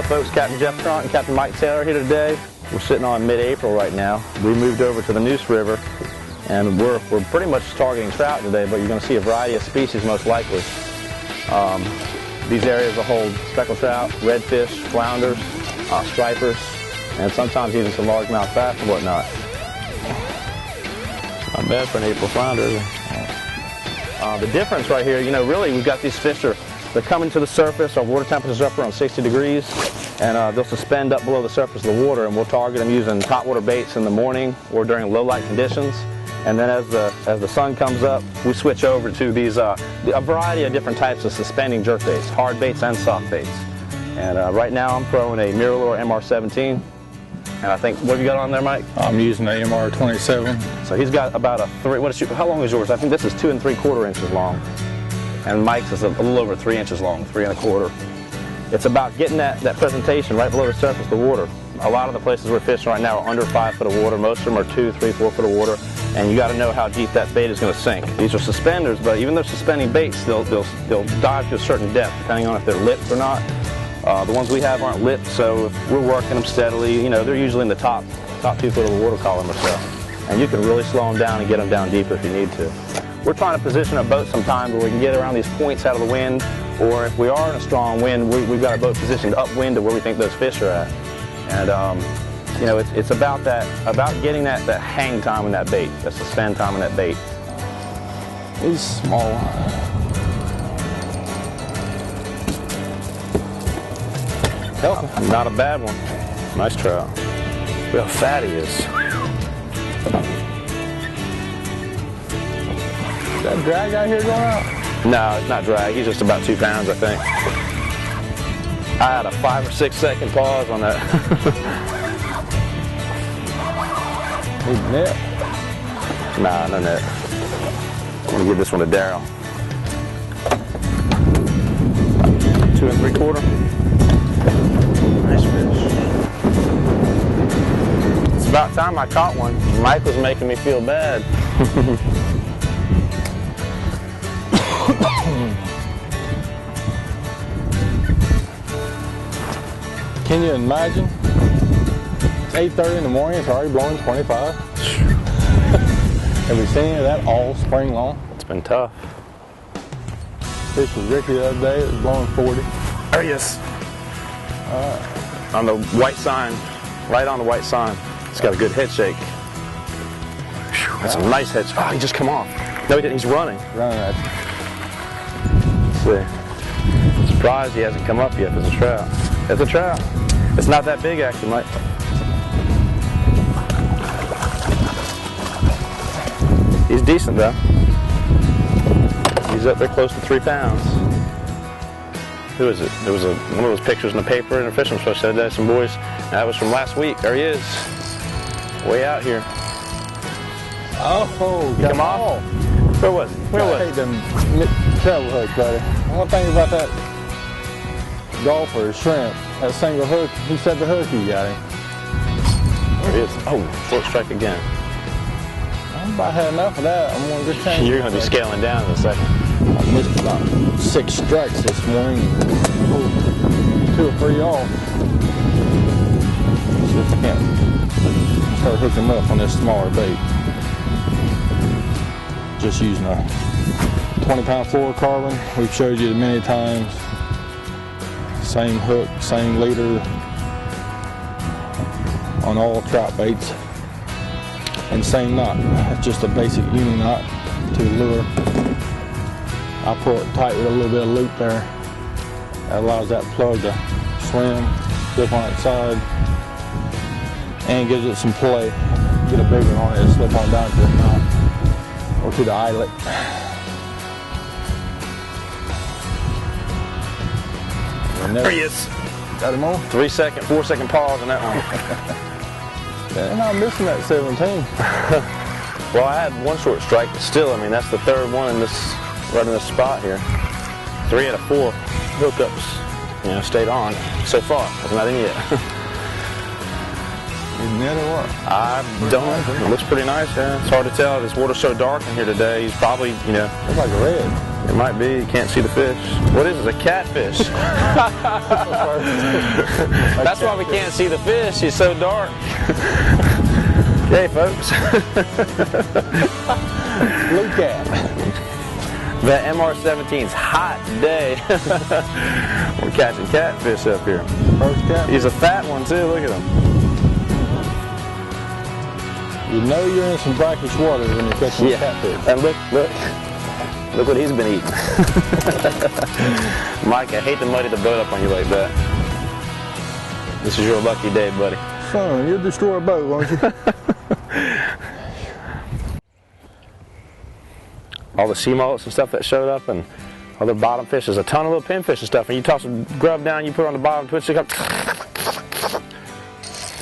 Hello folks, Captain Jeff Cronk and Captain Mike Taylor here today. We're sitting on mid-April right now. We moved over to the Neuse River and we're pretty much targeting trout today, but you're going to see a variety of species most likely. These areas will hold speckled trout, redfish, flounders, stripers, and sometimes even some largemouth bass and whatnot. Not bad for an April flounder. The difference right here, really we've got these fish they're coming to the surface. Our water temperature is up around 60 degrees, and they'll suspend up below the surface of the water, and we'll target them using top water baits in the morning or during low light conditions. And then as the sun comes up, we switch over to these a variety of different types of suspending jerk baits, hard baits and soft baits. And right now I'm throwing a Mirror MR17. And I think, what have you got on there, Mike? I'm using a MR27. So he's got about a how long is yours? I think this is 2 3/4 inches long. And Mike's is a little over 3 inches long, 3 1/4. It's about getting that presentation right below the surface of the water. A lot of the places we're fishing right now are under 5 foot of water. Most of them are 2, 3, 4 foot of water. And you got to know how deep that bait is going to sink. These are suspenders, but even though suspending baits, they'll dive to a certain depth, depending on if they're lipped or not. The ones we have aren't lipped, so if we're working them steadily, they're usually in the top 2 foot of the water column or so. And you can really slow them down and get them down deeper if you need to. We're trying to position a boat sometimes where we can get around these points out of the wind, or if we are in a strong wind, we've got a boat positioned upwind to where we think those fish are at. And it's about getting that hang time in that bait, that suspend time in that bait. He's small. Not a bad one. Nice trout. Look how fat he is. Is that drag out here going out? No, it's not drag. He's just about 2 pounds, I think. I had a 5 or 6 second pause on that. Need net? Nah, no net. I'm gonna give this one to Daryl. 2 3/4. Nice fish. It's about time I caught one. Mike was making me feel bad. Can you imagine? It's 8:30 in the morning, it's already blowing 25. Have we seen any of that all spring long? It's been tough. Fish with Ricky the other day, it was blowing 40. There he is. On the white sign, right on the white sign. It's got a good head shake. That's a nice head shake. Oh, he just come off. No, he didn't. He's running. Running at you. Let's see. I'm surprised he hasn't come up yet. It's a trout. It's a trout. It's not that big, actually, Mike. He's decent, though. He's up there close to 3 pounds. Who is it? There was one of those pictures in the paper in a fishing show the other day. Some boys. That was from last week. There he is. Way out here. Oh, he come off? Where was he? Where was he? I hate them treble hooks, buddy. One thing about that golfer is shrimp. That single hook, he set the hook, you got him. There he is. Oh, short strike again. I'm about had enough of that. I'm going to just change. You're going to be scaling down in a second. I missed about 6 strikes this morning. 2 or 3 off. Just can't start hooking them up on this smaller bait. Just using a 20-pound fluorocarbon. We've showed you many times. Same hook, same leader on all trout baits, and same knot. It's just a basic uni knot to the lure. I pull it tight with a little bit of loop there. That allows that plug to swim, slip on its side, and gives it some play. Get a big one on it, slip on down to the knot or to the eyelet. There he is. Got him on? 4 second pause on that one. Yeah, I'm not missing that 17. Well, I had 1 short strike, but still, that's the 3rd one right in this spot here. 3 out of 4 hookups, stayed on so far. There's nothing yet. Is net or what? I don't know. It looks pretty nice, yeah. It's hard to tell. This water's so dark in here today. He's probably, Looks like red. It might be. You can't see the fish. What is it? A catfish. That's why we can't see the fish. He's so dark. Okay, folks. Blue cat. That MR-17's hot day. We're catching catfish up here. First cat. He's a fat one too. Look at him. You know you're in some brackish water when you're catching catfish. And look what he's been eating. Mike, I hate to muddy the boat up on you like that. This is your lucky day, buddy. Son, you'll destroy a boat, won't you? All the sea mullets and stuff that showed up, and other bottom fish. There's a ton of little pinfish and stuff, and you toss some grub down, you put it on the bottom, twitch it up.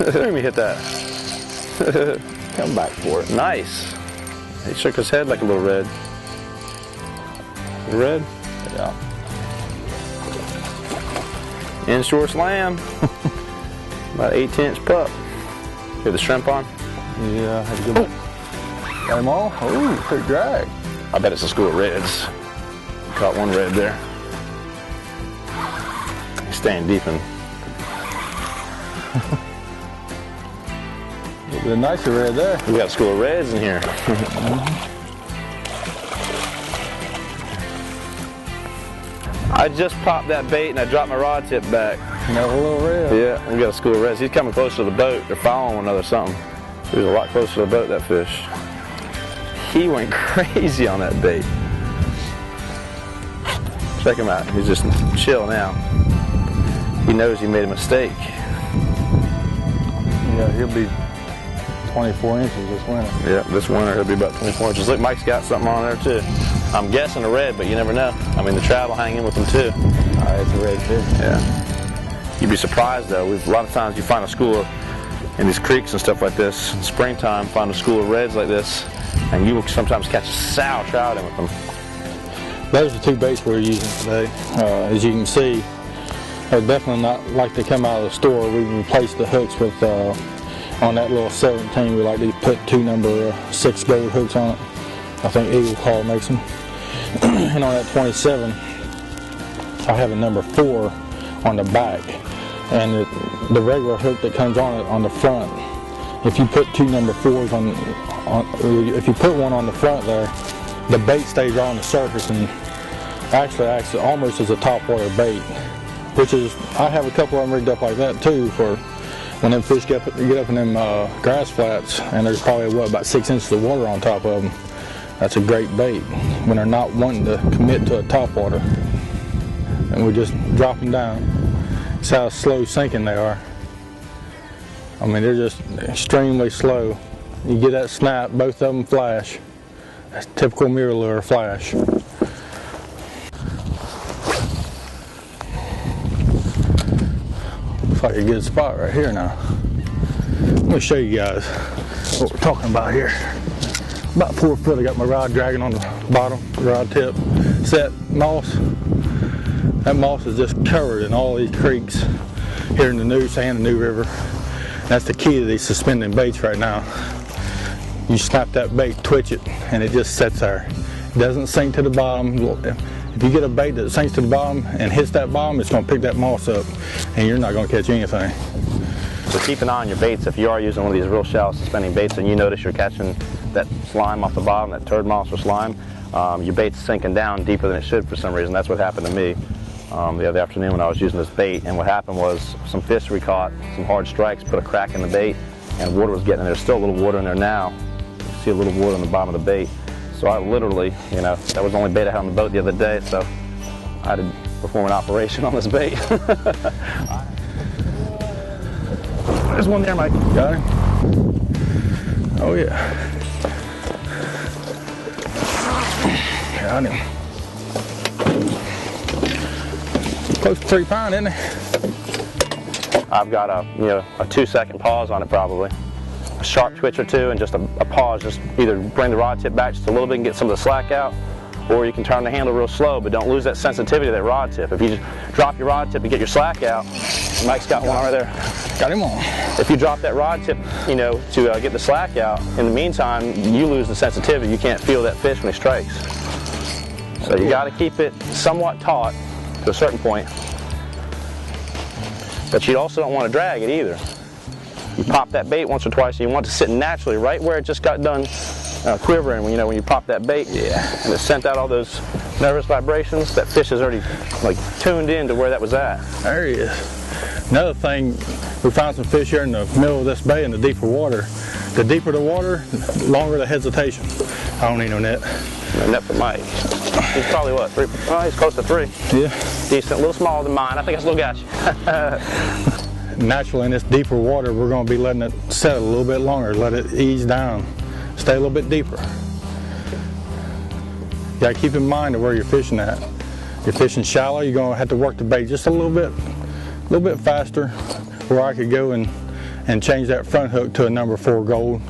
Let me hit that. Come back for it. Nice. He shook his head like a little red. Red? Yeah. Inshore slam. About 8-inch pup. You have the shrimp on? Yeah, had a good one. Got him all? Oh, pretty drag. I bet it's a school of reds. Caught one red there. He's staying deep in. The nicer red there. We got a school of reds in here. I just popped that bait and I dropped my rod tip back. Another little red. Yeah, we got a school of reds. He's coming closer to the boat. They're following one another or something. He was a lot closer to the boat, that fish. He went crazy on that bait. Check him out. He's just chill now. He knows he made a mistake. Yeah, he'll be 24 inches this winter. Yeah, this winter he'll be about 24 inches. Look, Mike's got something on there too. I'm guessing a red, but you never know. I mean, the trout will hang in with them too. It's a red fish. Yeah. You'd be surprised though. A lot of times you find a school of, in these creeks and stuff like this, in springtime, find a school of reds like this, and you will sometimes catch a sow trout in with them. Those are two baits we're using today. As you can see, they're definitely not like they come out of the store. We replaced the hooks with, on that little 17, we like to put 2 number 6 gold hooks on it. I think Eagle Claw makes them. And on that 27, I have a number 4 on the back. And the regular hook that comes on it on the front, if you put 2 number 4s if you put one on the front there, the bait stays right on the surface and actually acts almost as a topwater bait. Which is, I have a couple of them rigged up like that too for when them fish get up in them grass flats and there's probably about 6 inches of water on top of them. That's a great bait when they're not wanting to commit to a topwater. And we're just dropping down. That's how slow sinking they are. I mean, they're just extremely slow. You get that snap, both of them flash. That's typical mirror lure flash. Looks like a good spot right here now. Let me show you guys what we're talking about here. About 4 foot, I got my rod dragging on the bottom, rod tip, set moss. That moss is just covered in all these creeks here in the Neuse and the Neuse River. That's the key to these suspending baits right now. You snap that bait, twitch it, and it just sits there. It doesn't sink to the bottom. If you get a bait that sinks to the bottom and hits that bottom, it's going to pick that moss up, and you're not going to catch anything. So keep an eye on your baits. If you are using one of these real shallow suspending baits and you notice you're catching that slime off the bottom, that turd moss or slime, your bait's sinking down deeper than it should for some reason. That's what happened to me the other afternoon when I was using this bait. And what happened was some fish we caught, some hard strikes, put a crack in the bait, and water was getting in there. There's still a little water in there now. You see a little water on the bottom of the bait. So I literally, that was the only bait I had on the boat the other day, so I had to perform an operation on this bait. There's one there, Mike. Got him? Oh yeah. Got him. Close to 3 pounds, isn't it? I've got a 2-second pause on it probably. A sharp twitch or two and just a pause. Just either bring the rod tip back just a little bit and get some of the slack out, or you can turn the handle real slow, but don't lose that sensitivity of that rod tip. If you just drop your rod tip and get your slack out, Mike's got one right there. Got him on. If you drop that rod tip, to get the slack out, in the meantime, you lose the sensitivity. You can't feel that fish when he strikes. So you got to keep it somewhat taut to a certain point, but you also don't want to drag it either. You pop that bait once or twice, and you want it to sit naturally right where it just got done quivering. When you pop that bait, and it sent out all those nervous vibrations. That fish is already like tuned in to where that was at. There he is. Another thing, we found some fish here in the middle of this bay in the deeper water. The deeper the water, the longer the hesitation. I don't need no net. No net for Mike. He's probably what, 3? Oh, he's close to 3. Yeah. Decent, a little smaller than mine. I think I still got you. Naturally, in this deeper water, we're going to be letting it settle a little bit longer, let it ease down, stay a little bit deeper. You got to keep in mind of where you're fishing at. You're fishing shallow, you're going to have to work the bait just a little bit faster, where I could go and change that front hook to a number 4 gold,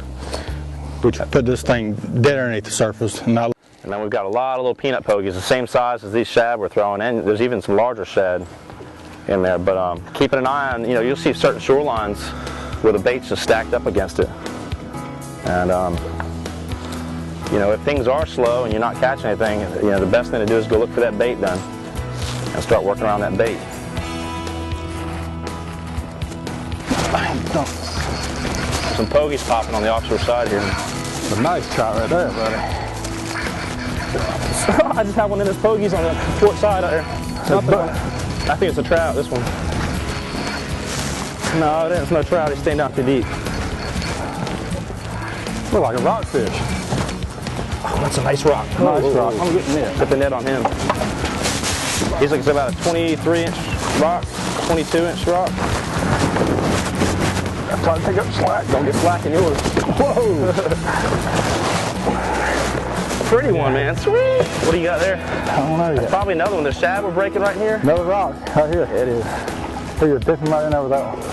which put this thing dead underneath the surface. And then we've got a lot of little peanut pogies, the same size as these shad we're throwing in. There's even some larger shad in there, but keeping an eye on, you'll see certain shorelines where the bait's just stacked up against it. And if things are slow and you're not catching anything, the best thing to do is go look for that bait then and start working around that bait. Some pogies popping on the offshore side here. a nice trout right there, buddy. I just have one in his pogies on the port side out there. I think it's a trout, this one. No, it's no trout, he's staying down too deep. Looks like a rockfish. Oh, that's a nice rock. Nice rock. I'm getting it. Put the net on him. He's like about a 23-inch rock, 22-inch rock. I'm trying to pick up slack. Don't get slack in yours. Whoa! Pretty one, man. Sweet. What do you got there? I don't know yet. Probably another one. There's shad we're breaking right here. Another rock right here. It is. So you're dipping right in over that one.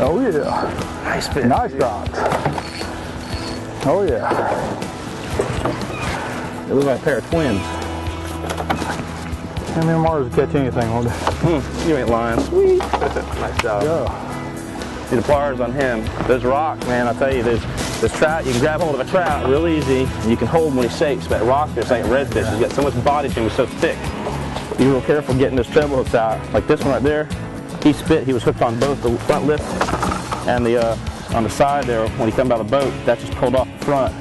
Oh yeah. Nice fish. Nice rock. Oh yeah. It looks like a pair of twins. How many more to catch anything on it? You ain't lying. Sweet. Nice job. Yeah. See the pliers on him. Those rocks, man, I tell you, this trout, you can grab hold of a trout real easy, and you can hold him when he shakes. But rockfish ain't redfish. He's got so much body to him, he's so thick. Be real careful getting those treble hooks out. Like this one right there, he spit. He was hooked on both the front lip and the on the side there. When he come by the boat, that just pulled off the front.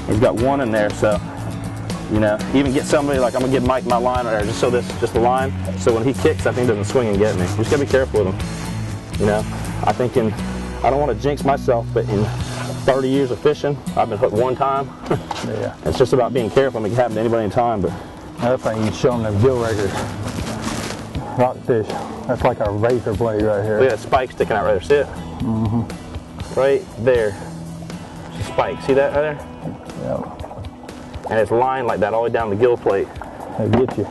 He's got one in there, so even get somebody like I'm gonna give Mike my line right there, just so just the line. So when he kicks, that thing doesn't swing and get me. You just gotta be careful with him. I think I don't want to jinx myself, but in 30 years of fishing, I've been hooked one time. Yeah. It's just about being careful. It can happen to anybody in time, but. Another thing, you show them them gill rakers. Rockfish. That's like a razor blade right here. Look at that spike sticking out right there. See it? Mm-hmm. Right there. It's a spike. See that right there? Yep. And it's lined like that all the way down the gill plate. They get you.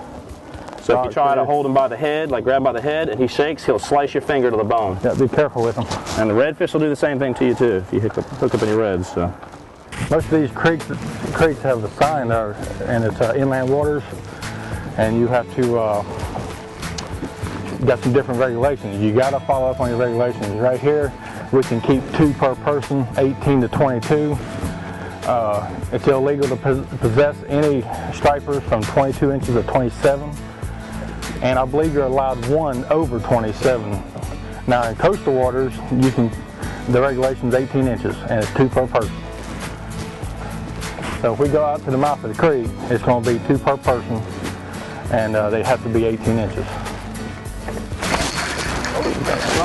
So if you try to hold him by the head, like grab by the head, and he shakes, he'll slice your finger to the bone. Yeah, be careful with them. And the redfish will do the same thing to you too if you hook up any reds. So. Most of these creeks have a sign there, and it's inland waters, and you have to got some different regulations. You got to follow up on your regulations. Right here, we can keep 2 per person, 18 to 22. It's illegal to possess any stripers from 22 inches to 27. And I believe you're allowed 1 over 27. Now in coastal waters, the regulation's 18 inches and it's 2 per person. So if we go out to the mouth of the creek, it's going to be 2 per person, and they have to be 18 inches. Oh, that's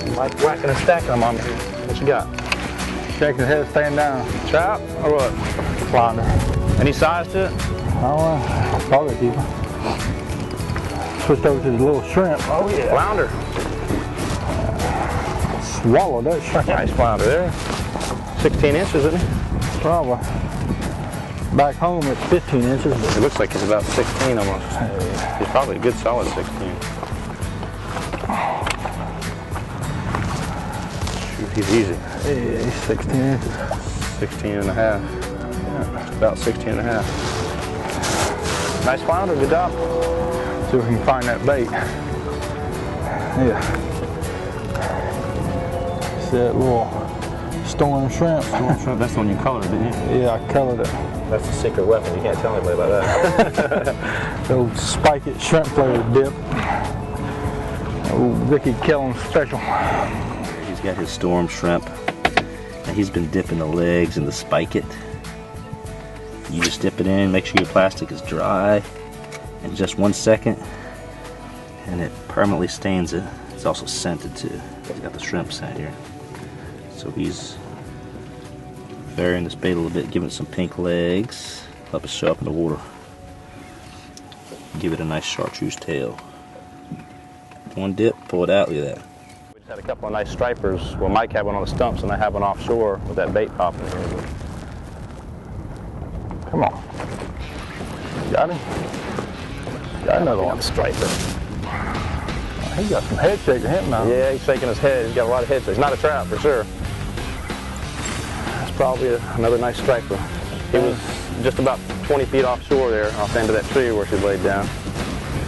wrong. Like whacking and stacking them on me. What you got? Shaking his head, staying down. Trout or what? Flounder. Any size to it? Oh, probably keeper. Switched over to the little shrimp. Oh yeah. Flounder. Swallowed that shrimp. Nice flounder there. 16 inches, isn't he? Probably. Back home it's 15 inches. It looks like he's about 16 almost. He's probably a good solid 16. Shoot, he's easy. Yeah, he's 16 inches. 16 and a half. Yeah, about 16 and a half. Nice flounder, good job. See if we can find that bait. Yeah. See that little Storm shrimp. Storm shrimp, that's the one you colored, didn't you? Yeah, I colored it. That's the secret weapon. You can't tell anybody about that. The old spike it shrimp flavored dip. Old Ricky Kellum special. He's got his storm shrimp. Now he's been dipping the legs and the spike it. You just dip it in, make sure your plastic is dry in just 1 second, and it permanently stains it. It's also scented too. He's got the shrimp scent here. So he's varying this bait a little bit, giving it some pink legs, help it show up in the water. Give it a nice chartreuse tail. One dip, pull it out, look at that. We just had a couple of nice stripers. Well, Mike had one on the stumps and I have one offshore with that bait popping here. Come on. Got him? Got another one. Striper. He got some head shaking him now. Yeah, he's shaking his head. He's got a lot of head shakes. Not a trout for sure. That's probably another nice striper. He was just about 20 feet offshore there, off the end of that tree where she laid down.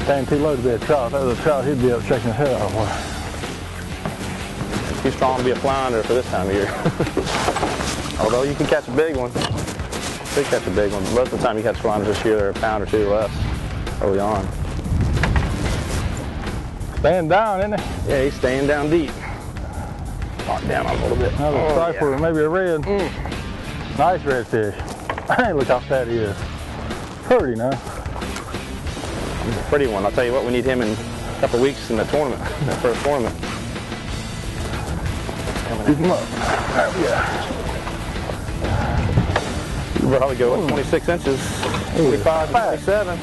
Staying too low to be a trout. If that was a trout, he'd be up shaking his head off. Too strong to be a flounder for this time of year. Although you can catch a big one. You can catch a big one. Most of the time you catch flounders this year, they're a pound or two less early on. Staying down, isn't he? Yeah, he's staying down deep. Lock down a little bit. Another striper, yeah. maybe a red. Nice redfish. Hey, look how fat he is. Pretty now. Pretty one. I'll tell you what, we need him in a couple of weeks in the tournament, that first tournament. Pick him up. There we go. We'll probably go up 26 inches, 25, 27.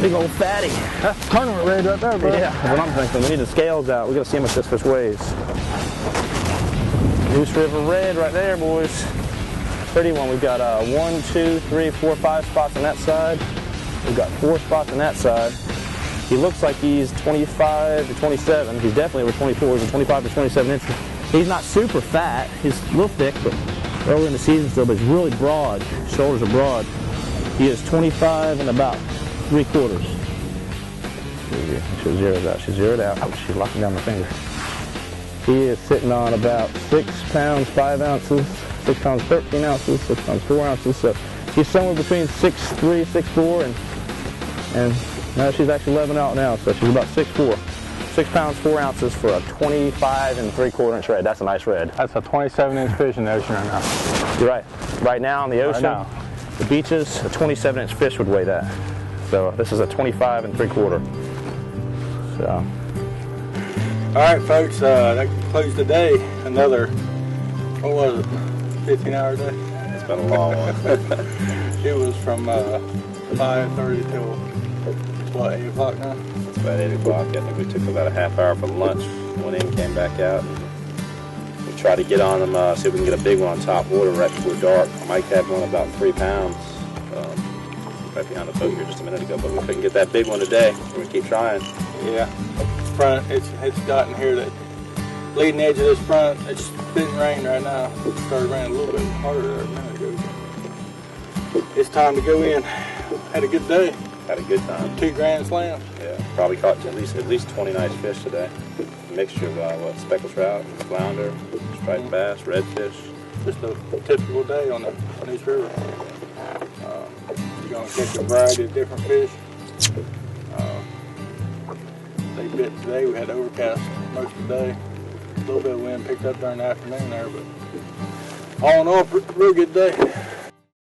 Big old fatty. That's tournament red right there, bro. Yeah, that's what I'm thinking. We need the scales out. We got to see how much this fish weighs. Neuse River red right there, boys. Pretty one. We've got 1, 2, 3, 4, 5 spots on that side. We've got 4 spots on that side. He looks like he's 25 to 27. He's definitely over 24. He's 25 to 27 inches. He's not super fat. He's a little thick, but early in the season still, but he's really broad. His shoulders are broad. He is 25 and about 3/4. She zeroed out. She zeroed out. Oh, she's locking down my finger. He is sitting on about 6 pounds 5 ounces, 6 pounds 13 ounces, 6 pounds 4 ounces. So he's somewhere between 6'3", 6'4", and now she's actually 11 out now. So she's about 6'4". 6 pounds 4 ounces for a 25 3/4 inch red. That's a nice red. That's a 27-inch fish in the ocean right now. You're right. Right now in the ocean, Right now. the beaches, a 27-inch fish would weigh that. So this is a 25 3/4. So. All right, folks, that concludes the day. Another, what was it, 15-hour day? It's been a long one. It was from 5:30 till, what, 8 o'clock now? It's about 8 o'clock. I think we took about a half hour for lunch, went in, came back out. We tried to get on them, see if we can get a big one on top water right before dark. Mike had one about 3 pounds right behind the boat here just a minute ago, but we couldn't get that big one today. We're going to keep trying. Yeah, front, it's gotten here that leading edge of this front, it's been raining right now. It started raining a little bit harder there a minute ago. It's time to go in. Had a good day. Had a good time. 2 grand slams. Yeah, probably caught at least 20 nice fish today. A mixture of speckled trout, flounder, striped bass, redfish. Just a typical day on the Neuse River. You're going to catch a variety of different fish. They bit today. We had overcast most of the day. A little bit of wind picked up during the afternoon there, but all in all, real good day.